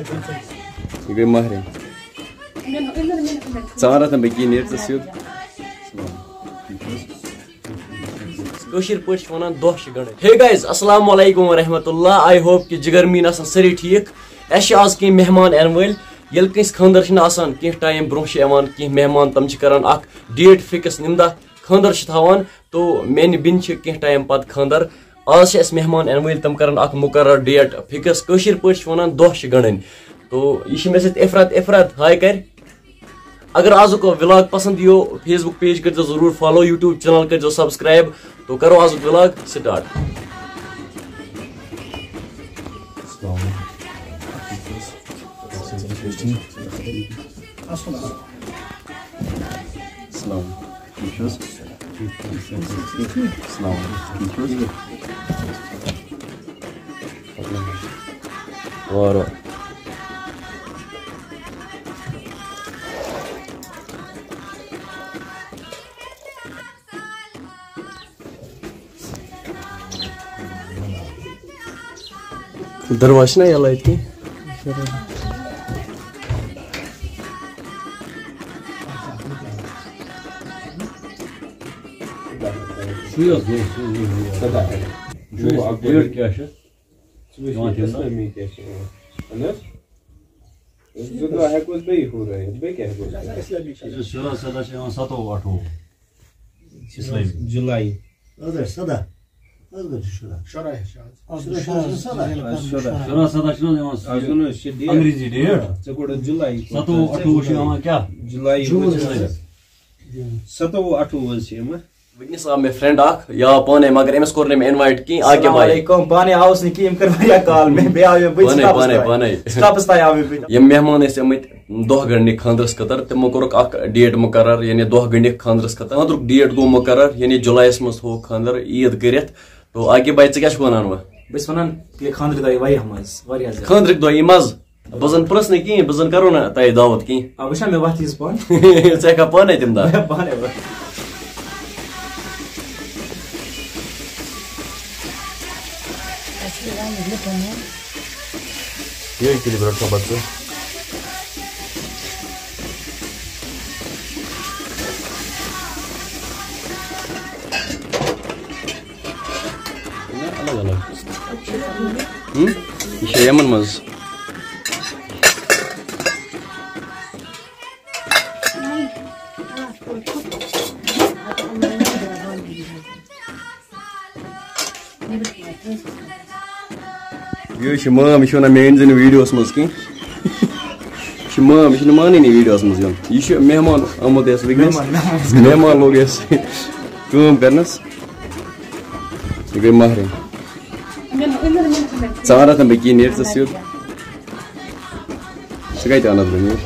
ये गई महरिन चार तम बकी नीर तो सिद कशीर पट वनान दोह गण। हे गाइस अस्सलाम वालेकुम व रहमतुल्लाह। आई होप कि जिगर मीन आसान सारी ठीक। अस आज कह मेहमान एन वल ये कंस खानदर आसान कह टाइम ब्रोह कह मेहमान तम करन अख डेट फिक्स निम्दा खानदर थावान तो मेन बिन कह टाइम पत खानदर आज मेहमान एन वल तम करन अख मुकर्रर डेट फिक्स कशीर पट वनान दोह गणन तो यह मे सत इफरत हाय कर। अगर आजुक व्लॉग पसंद यो फेसबुक पेज कर जरूर फॉलो, यूट्यूब चैनल कर सब्सक्राइब। तो करो आजुक व्लॉग स्टार्ट। दरवाजा ना यला इतनी जुलाई अंग्रेजी डेट जुलाई 27-28 वनस आव मे फ्रेंड या पाने मगर अमिस कोर ने इनवाइट की आके भाई पाने आवस नि की कर भैया कॉल में बे आवे पाने स्टॉप्स ताय आवे यम मेहमान एस अमित दोह गणिक खानदरस खतर तमो कोरक अख डेट मुकर्रर यानी दोह गणिक खानदरस खतर अंदरुक डेट गो मुकर्रर यानी जुलाईस मस हो खानदर ईद करित तो आगे भाई क्या वनान वह बस वनान ये खानदर दई वाया मज वाया खानदर दई मज बजन प्रश्न की बजन करो ना तय दावत की वशा मे वातीस पान का पाने तिम दा पाने ये इक्विलिब्रेट का बच्चा अलग ये यमन मज ये माम यह मे इन वीडियोस मज कह माम यह मानी वीडियोस मज यह मेहमान आमुत मेहमान लोग कम करनस ये गई महरिन चार तम बकी नीर तो सिद सह कत अनत नीर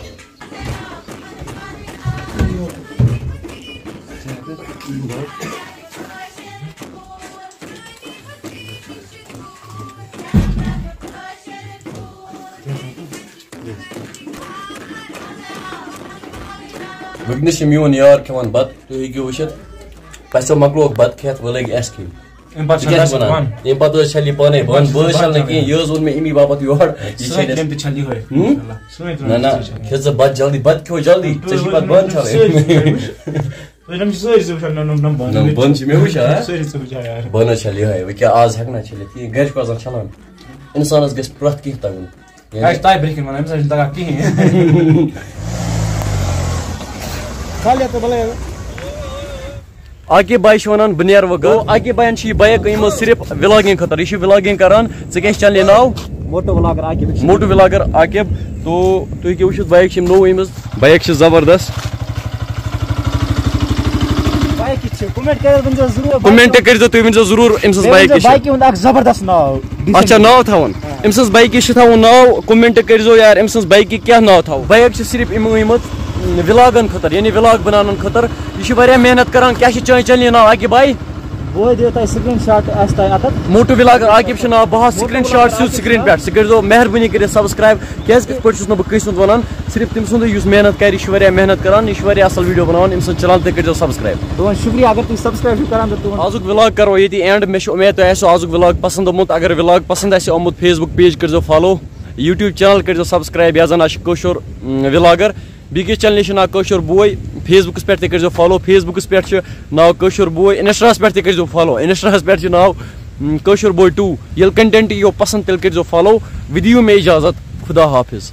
वनस मोन यार खान बत तुम हेकू वुचित पो मकलोक बत खेत वो लग अस खेन पे छल पाने बंद बह छल यह ओन मे अमी बापत योर ना खेज बत जल्दी बत खो जल्दी पे बंद छल बंद मे वुच बन छल ये वो क्या आज हेकना छलित घर पजन छलान इंसानस गस प्रथ कह तगन आके बाई वनान बह नेर वो गो आके बायन बाइक अम सिर्फ व्लॉगिंग खतर यह व्लॉगिंग करान क्या चैनल नाव मोटो व्लॉगर आकिब तो तुम हेकू वुचित बाइक नो अमिस बाइक जबरदस्त कमेंट कर तुम वन जरूर अम्स बाइक जबरदस्त नाव अच्छा नाव थवन अम्स बाइक थवन नाव कमेंट कर यार अम्स बाइक क्या नाव थव बाइक सिर्फ अमुत व्लॉगन खतर यानी व्लॉग बनाने खतर यह मेहनत करान क्या चैनल नाव आगे भाई वो दियो screenshot moto vlogger Aqib नाव बह स्क्रीन शॉट सिर्फ स्क्रीन पे सह कर मेहरबानी कर सब्सक्राइब क्या पे बह वन सिर्फ तम सुंद मेहनत कर मेहनत करान यह असल वीडियो बनान अम चैनल तक कर सब्सक्राइब शुक्रिया अगर तुम सब्सक्राइब करान आजुक व्लॉग करो ये एंड मे उम्मीद तुम आजुक व्लॉग पसंद आमुत अगर व्लॉग पसंद आमुत फेसबुक पेज कर फॉलो यूट्यूब चैनल कर सब्सक्राइब या जन कशुर व्लॉगर बीकिस चैनल नाव कशुर बोय फेसबुकस पे कर फॉलो फेसबुकस पे नाव कशुर बोय इंस्टास पे कर फॉलो इंस्टास पे नाव कशुर बोय 2 ये कंटेंट यो पसंद तेल कर फॉलो विद यू में इजाजत खुदा हाफिज।